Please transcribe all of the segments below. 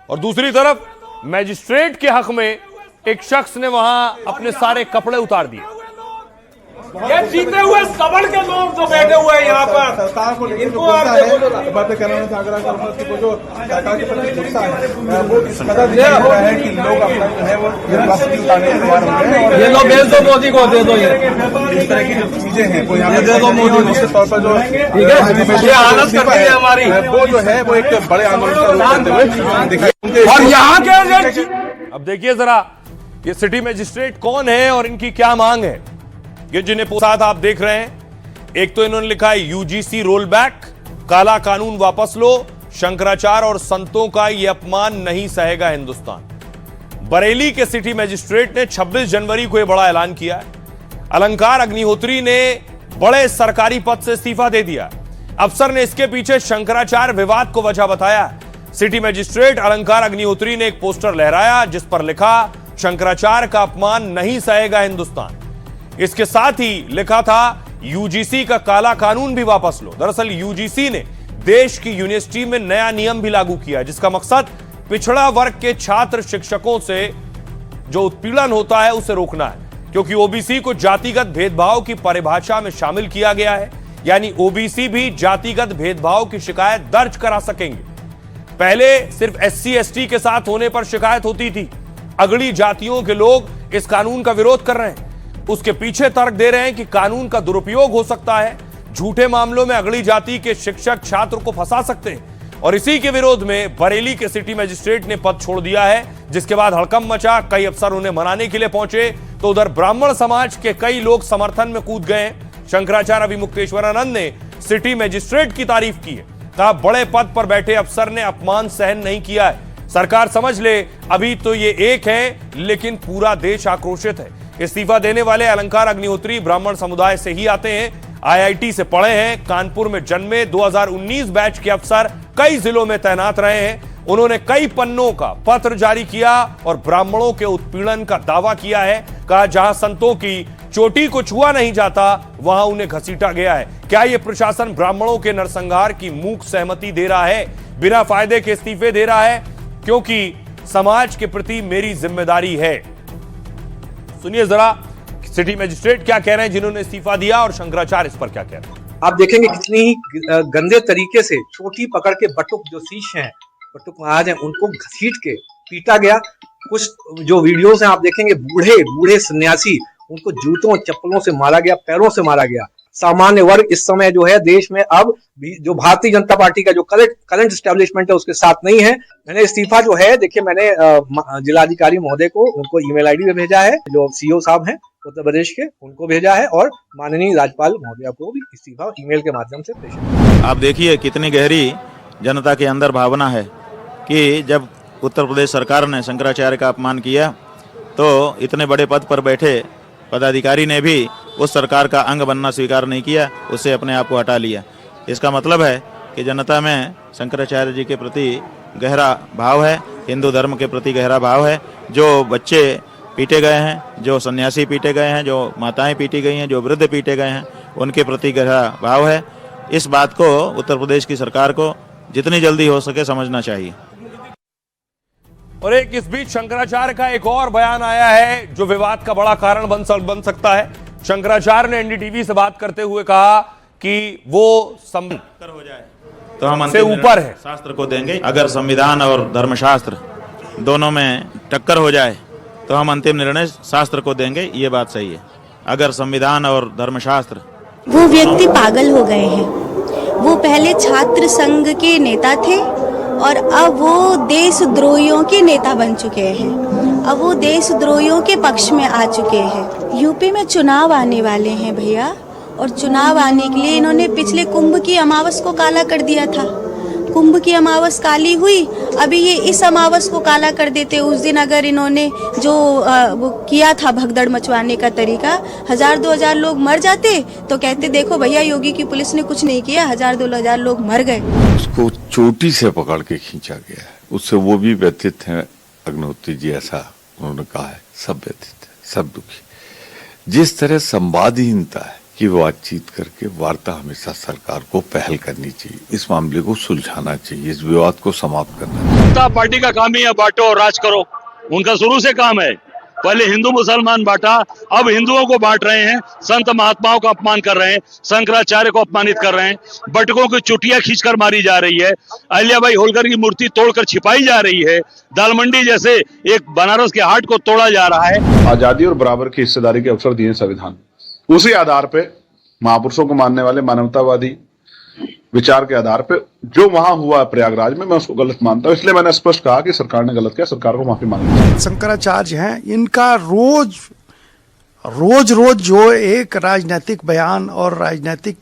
और दूसरी तरफ मैजिस्ट्रेट के हक में एक शख्स ने वहां अपने सारे कपड़े उतार दिए। ये जीते हुए सबल के लोग जो बैठे हुए हैं यहाँ पर, सरकार को इनको आप देखो बातें करना आग्रह करूंगा कि जो सरकार के प्रति गुस्सा है वो इस कदर दिया हुआ है कि लोग अपना जो है वो प्लास्टिक उतारने के तैयार हो गए हैं। ये लोग भेज दो मोदी को, दे दो ये इस तरह की जो चीजें हैं वो यहाँ दे दो मोदी को। के तौर पर जो ये हालत करती है हमारी, वो जो है वो एक बड़े आंदोलन का रूप लेते हुए दिखाई। और यहाँ के अब देखिए जरा ये सिटी मैजिस्ट्रेट कौन है और इनकी क्या मांग है। ये जिन्हें साथ आप देख रहे हैं, एक तो इन्होंने लिखा है यूजीसी रोल बैक, काला कानून वापस लो, शंकराचार्य और संतों का यह अपमान नहीं सहेगा हिंदुस्तान। बरेली के सिटी मैजिस्ट्रेट ने 26 जनवरी को यह बड़ा ऐलान किया है। अलंकार अग्निहोत्री ने बड़े सरकारी पद से इस्तीफा दे दिया। अफसर ने इसके पीछे शंकराचार्य विवाद को वजह बताया। सिटी मैजिस्ट्रेट अलंकार अग्निहोत्री ने एक पोस्टर लहराया जिस पर लिखा, शंकराचार्य का अपमान नहीं सहेगा हिंदुस्तान। इसके साथ ही लिखा था, यूजीसी का काला कानून भी वापस लो। दरअसल यूजीसी ने देश की यूनिवर्सिटी में नया नियम भी लागू किया है जिसका मकसद पिछड़ा वर्ग के छात्र शिक्षकों से जो उत्पीड़न होता है उसे रोकना है, क्योंकि ओबीसी को जातिगत भेदभाव की परिभाषा में शामिल किया गया है। यानी ओबीसी भी जातिगत भेदभाव की शिकायत दर्ज करा सकेंगे। पहले सिर्फ एससी एसटी के साथ होने पर शिकायत होती थी। अगड़ी जातियों के लोग इस कानून का विरोध कर रहे हैं। उसके पीछे तर्क दे रहे हैं कि कानून का दुरुपयोग हो सकता है, झूठे मामलों में अगली जाति के शिक्षक छात्र को फंसा सकते हैं। और इसी के विरोध में बरेली के सिटी मैजिस्ट्रेट ने पद छोड़ दिया है, जिसके बाद हड़कंप मचा। कई अफसर उन्हें मनाने के लिए पहुंचे तो उधर ब्राह्मण समाज के कई लोग समर्थन में कूद गए। शंकराचार्य अभिमुक्तेश्वरानंद ने सिटी मैजिस्ट्रेट की तारीफ की है, कहा बड़े पद पर बैठे अफसर ने अपमान सहन नहीं किया है। सरकार समझ ले, अभी तो ये एक है लेकिन पूरा देश आक्रोशित है। इस्तीफा देने वाले अलंकार अग्निहोत्री ब्राह्मण समुदाय से ही आते हैं, आईआईटी से पढ़े हैं, कानपुर में जन्मे, 2019 बैच के अफसर कई जिलों में तैनात रहे हैं। उन्होंने कई पन्नों का पत्र जारी किया और ब्राह्मणों के उत्पीड़न का दावा किया है। कहा जहां संतों की चोटी को छुआ नहीं जाता वहां उन्हें घसीटा गया है। क्या यह प्रशासन ब्राह्मणों के नरसंहार की मूक सहमति दे रहा है, बिना फायदे के इस्तीफे दे रहा है, क्योंकि समाज के प्रति मेरी जिम्मेदारी है। सुनिए जरा सिटी मैजिस्ट्रेट क्या कह रहे हैं जिन्होंने इस्तीफा दिया और शंकराचार्य इस पर क्या कह रहे हैं। आप देखेंगे कितनी ही गंदे तरीके से चोटी पकड़ के बटुक जो शिष्य हैं, बटुक महाराज हैं, उनको घसीट के पीटा गया। कुछ जो वीडियोस हैं आप देखेंगे, बूढ़े बूढ़े सन्यासी, उनको जूतों चप्पलों से मारा गया, पैरों से मारा गया। सामान्य वर्ग इस समय जो है देश में अब जो भारतीय जनता पार्टी का जो करंट एस्टेब्लिशमेंट है उसके साथ नहीं है। मैंने इस्तीफा जो है, देखिए मैंने जिलाधिकारी महोदय को उनको ईमेल आईडी में भेजा है, जो सीओ साहब हैं उत्तर प्रदेश के, उनको भेजा है, और माननीय राज्यपाल महोदया को भी इस्तीफा ईमेल के माध्यम से प्रेषित। आप देखिए कितनी गहरी जनता के अंदर भावना है कि जब उत्तर प्रदेश सरकार ने शंकराचार्य का अपमान किया तो इतने बड़े पद पर बैठे पदाधिकारी ने भी उस सरकार का अंग बनना स्वीकार नहीं किया, उससे अपने आप को हटा लिया। इसका मतलब है कि जनता में शंकराचार्य जी के प्रति गहरा भाव है, हिंदू धर्म के प्रति गहरा भाव है। जो बच्चे पीटे गए हैं, जो सन्यासी पीटे गए हैं, जो माताएं पीटी गई हैं, जो वृद्ध पीटे गए हैं, उनके प्रति गहरा भाव है। इस बात को उत्तर प्रदेश की सरकार को जितनी जल्दी हो सके समझना चाहिए। और एक इस बीच शंकराचार्य का एक और बयान आया है जो विवाद का बड़ा कारण बन सकता है। शंकराचार्य ने एनडीटीवी से बात करते हुए कहा कि वो टक्कर हो जाए तो हम से ऊपर है, शास्त्र को देंगे। अगर संविधान और धर्मशास्त्र दोनों में टक्कर हो जाए तो हम अंतिम निर्णय शास्त्र को देंगे, ये बात सही है। अगर संविधान और धर्मशास्त्र, वो व्यक्ति पागल हो गए हैं। वो पहले छात्र संघ के नेता थे और अब वो देशद्रोहियों के नेता बन चुके हैं। अब वो देशद्रोहियों के पक्ष में आ चुके हैं। यूपी में चुनाव आने वाले हैं भैया, और चुनाव आने के लिए इन्होंने पिछले कुंभ की अमावस को काला कर दिया था। कुंभ की अमावस काली हुई, अभी ये इस अमावस को काला कर देते। उस दिन अगर इन्होंने जो वो किया था भगदड़ मचवाने का तरीका, 1000-2000 लोग मर जाते तो कहते देखो भैया योगी की पुलिस ने कुछ नहीं किया, 1000-2000 लोग मर गए। उसको चोटी से पकड़ के खींचा गया है, उससे वो भी व्यथित हैं। अग्निहोत्री जी ऐसा उन्होंने कहा है, सब व्यथित है, सब दुखी। जिस तरह संवादहीनता है, कि बातचीत करके वार्ता हमेशा सरकार को पहल करनी चाहिए, इस मामले को सुलझाना चाहिए, इस विवाद को समाप्त करना चाहिए। जनता पार्टी का काम ही है बांटो और राज करो, उनका शुरू से काम है। पहले हिंदू मुसलमान बांटा, अब हिंदुओं को बांट रहे हैं, संत महात्माओं का अपमान कर रहे हैं, शंकराचार्य को अपमानित कर रहे हैं, बटकों की चुटियां खींचकर मारी जा रही है, अहिल्याबाई होलकर की मूर्ति तोड़कर छिपाई जा रही है, दाल मंडी जैसे एक बनारस के हाट को तोड़ा जा रहा है। आजादी और बराबर की हिस्सेदारी के अवसर दिए संविधान, उसी आधार पे महापुरुषों को मानने वाले मानवतावादी विचार के आधार पे जो वहां हुआ प्रयागराज में, मैं उसको गलत मानता हूं। इसलिए मैंने स्पष्ट कहा कि सरकार ने गलत किया, सरकार को माफी मांगनी चाहिए। शंकराचार्य हैं, इनका रोज जो एक राजनीतिक बयान और राजनीतिक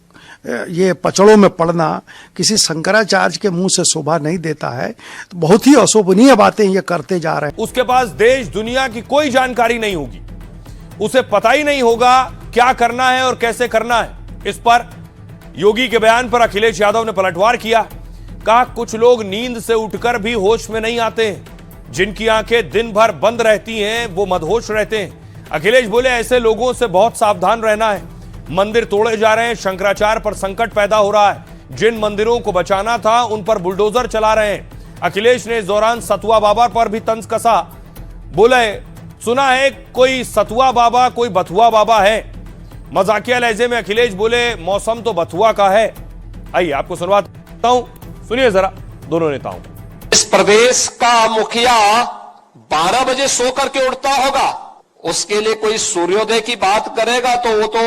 ये पचड़ों में पड़ना किसी शंकराचार्य के मुंह से शोभा नहीं देता है। तो बहुत ही अशोभनीय बातें ये करते जा रहे हैं। उसके पास देश दुनिया की कोई जानकारी नहीं होगी, उसे पता ही नहीं होगा क्या करना है और कैसे करना है। इस पर योगी के बयान पर अखिलेश यादव ने पलटवार किया। कहा कुछ लोग नींद से उठकर भी होश में नहीं आते हैं, जिनकी आंखें दिन भर बंद रहती हैं वो मदहोश रहते हैं। अखिलेश बोले ऐसे लोगों से बहुत सावधान रहना है। मंदिर तोड़े जा रहे हैं, शंकराचार्य पर संकट पैदा हो रहा है, जिन मंदिरों को बचाना था उन पर बुलडोजर चला रहे हैं। अखिलेश ने इस दौरान सतुआ बाबा पर भी तंज कसा। बोले सुना है कोई सतुआ बाबा कोई बथुआ बाबा है। मजाकिया लहजे में अखिलेश बोले मौसम तो बथुआ का है। आइए आपको सुनवाता हूं, सुनिए जरा दोनों नेताओं। इस प्रदेश का मुखिया 12 बजे सो करके उठता होगा, उसके लिए कोई सूर्योदय की बात करेगा तो वो तो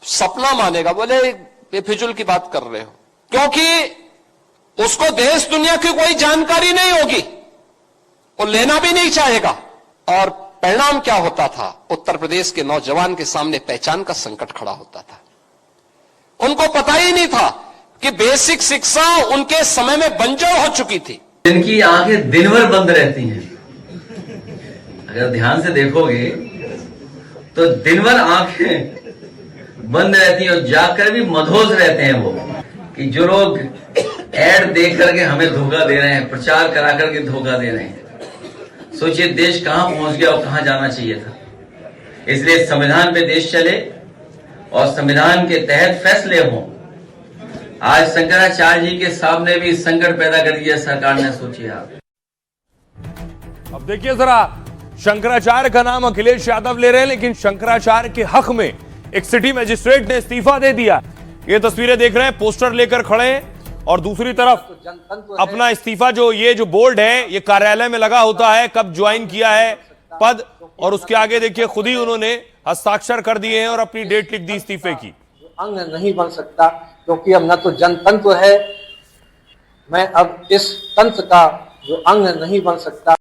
सपना मानेगा, बोले बेफिजुल की बात कर रहे हो, क्योंकि उसको देश दुनिया की कोई जानकारी नहीं होगी, वो लेना भी नहीं चाहेगा। और परिणाम क्या होता था? उत्तर प्रदेश के नौजवान के सामने पहचान का संकट खड़ा होता था। उनको पता ही नहीं था कि बेसिक शिक्षा उनके समय में बंजर हो चुकी थी। इनकी आंखें दिन भर बंद रहती हैं, अगर ध्यान से देखोगे तो दिन भर आंखें बंद रहती हैं और जाकर भी मदहोश रहते हैं वो, कि जो लोग ऐड देख करके हमें धोखा दे रहे हैं, प्रचार करा करके धोखा दे रहे हैं। सोचिए देश कहां पहुंच गया और कहां जाना चाहिए था। इसलिए संविधान पे देश चले और संविधान के तहत फैसले हों। आज शंकराचार्य जी के सामने भी संकट पैदा कर दिया सरकार ने, सोचिए आप। अब देखिए जरा, शंकराचार्य का नाम अखिलेश यादव ले रहे हैं, लेकिन शंकराचार्य के हक में एक सिटी मजिस्ट्रेट ने इस्तीफा दे दिया। ये तस्वीरें देख रहे हैं, पोस्टर लेकर खड़े हैं और दूसरी तरफ अपना इस्तीफा जो बोर्ड है ये कार्यालय में लगा होता है, कब ज्वाइन किया है पद, और उसके आगे देखिए खुद ही उन्होंने हस्ताक्षर कर दिए हैं और अपनी डेट लिख दी इस्तीफे की। अंग नहीं बन सकता, क्योंकि अब न तो जनतंत्र है, मैं अब इस तंत्र का जो अंग नहीं बन सकता।